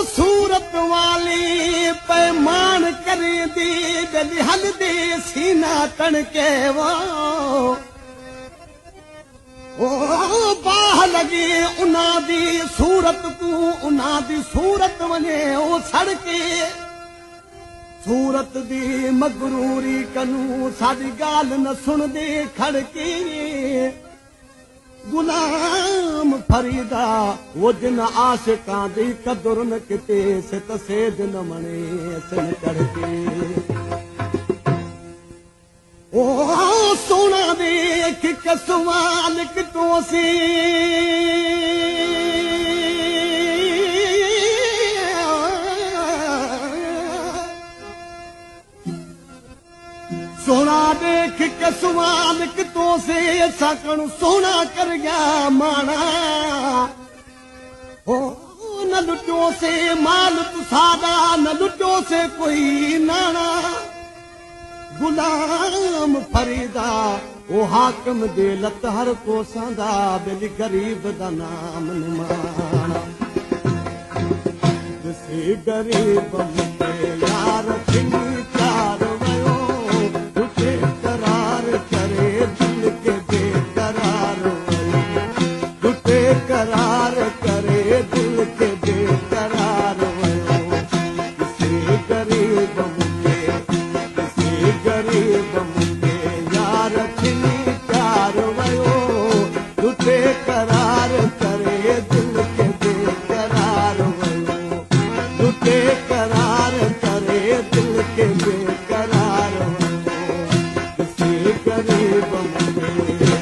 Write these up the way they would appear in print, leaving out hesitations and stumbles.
सूरत वाली पैमान करे दी गली हल दे सीना तणके वो बाह लगे उना दी सूरत तू उना दी सूरत वने ओ सड़के सूरत दी मगरूरी कनू साडी गाल न सुन दे खड़के गुलाम फरीदा वो दिन आशिकां दी कदर न किते सित सेद न मणे सिन करके ओ सोना देख के सवाल कितों सी सोना देख के सवाल कितों से सकण सोना कर गया माना ओ न लुटो से माल तू सादा न लुटो से कोई नाना गुलाम फरीदा ओ हाकम दे लत हर को सांदा बिल गरीब दा नाम निमाना जिसे गरीब मुझे यार थिंगी चार वयो तुझे करार करे दिल के बेकरार वयो तुझे करार करे दिल के बेकरार वयो जिसे गरीब गरीब मुझे यार थिनी प्यार वयो तुझे करार करे दिल के बेकरार वयो तुझे करार करे दिल के बेकरार वयो किसी गरीब मुझे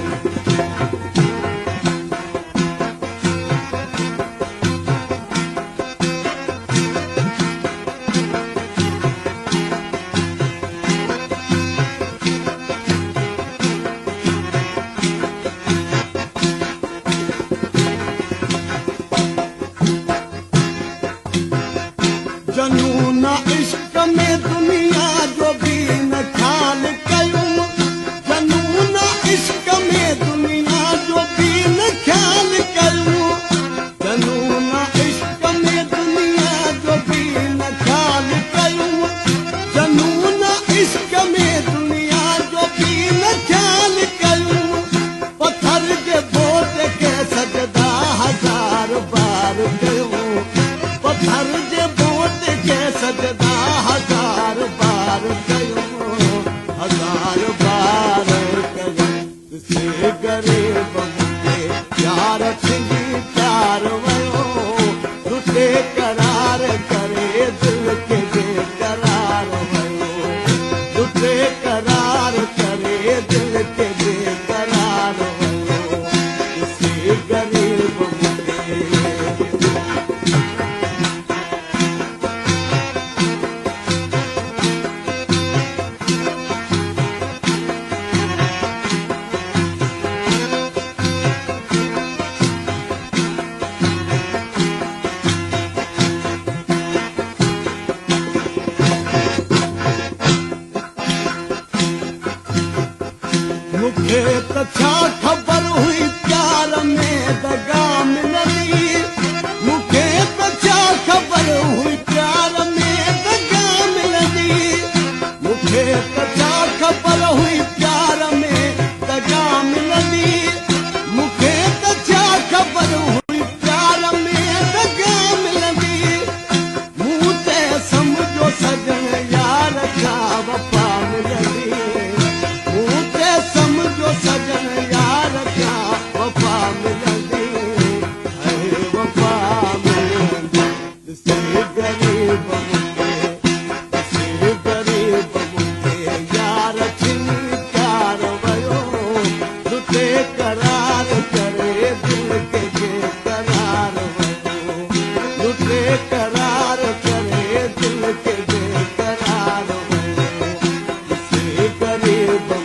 जनून इश्क में दुनिया जो भी न ख्याल कयूं जनून इश्क में दुनिया जो भी न ख्याल कयूं जनून इश्क में दुनिया जो भी न ख्याल कयूं जनून इश्क में दुनिया जो भी न ख्याल कयूं पत्थर के बोझ के सजदा हजार बार कयूं पत्थर के सजदा हजार बार कयूं हजार बार कयूं किसी गरीब मुझे यार थिंगी प्यार वयो तुझे करार करे दिल के बेकरार वयो तुझे करार करे दिल के बेकरार वयो किसी गरीब मुझे तो छा खबर हुई प्यार में दगा मिलनी मुझे तो छा खबर हुई प्यार में दगा मिलनी मुझे तो छा खबर हुई प्यार में दगा मिलनी मुझे तो छा खबर हुई प्यार में दगा मिलनी मुझे समझो सजन यार का वफा मिलनी समझो सजन यार क्या वफा मिलनी है वफा मिलनी जिसे गरीब मुझे जिसे गरीब मुझे यार थिनी प्यार वयो तुझे करार करे दिल के बेकरार वयो तुझे करार करे दिल के बेकरार वयो जिसे गरीब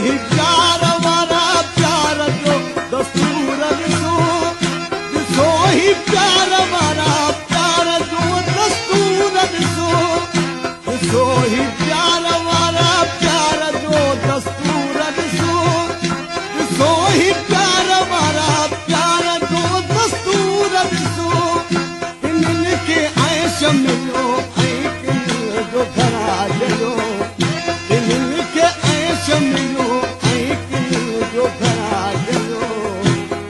ही प्यार वारा प्यार जो दस्तूर ॾिसो ॾिसो ही प्यार वारा प्यार जो दस्तूर ॾिसो ॾिसो ही प्यार वारा प्यार जो दस्तूर ॾिसो ॾिसो ही प्यार वारा प्यार जो दस्तूर ॾिसो इन्हनि खे ऐश मिलियो ऐं किन जो घरायो इन्हनि खे ऐश मिलियो ऐं किन जो घरायो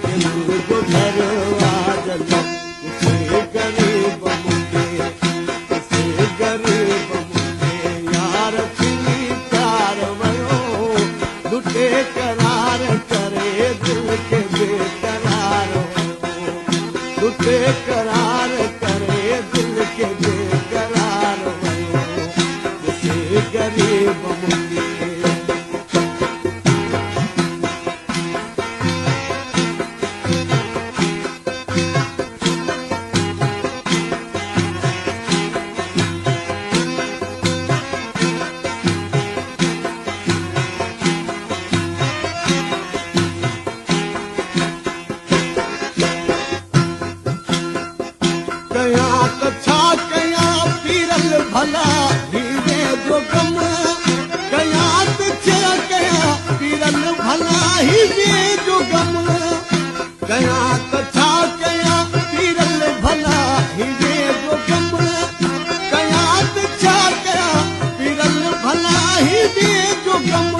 किन जो घर वाजलो किसे ग़रीब मूंखे किसे ग़रीब मूंखे यार थी प्यार वियो लुटे करार करे दिल खे बेकरार वियो लुटे करार करे दिल खे बेकरार वियो किसे ग़रीब मूंखे कयां त छा कयां पीरल भला हीरे जो गम कयां त छा कयां पीरल भला हीरे जो गम कयां त छा कयां पीरल भला हीरे जो गम कयां त छा कयां पीरल भला हीरे जो गम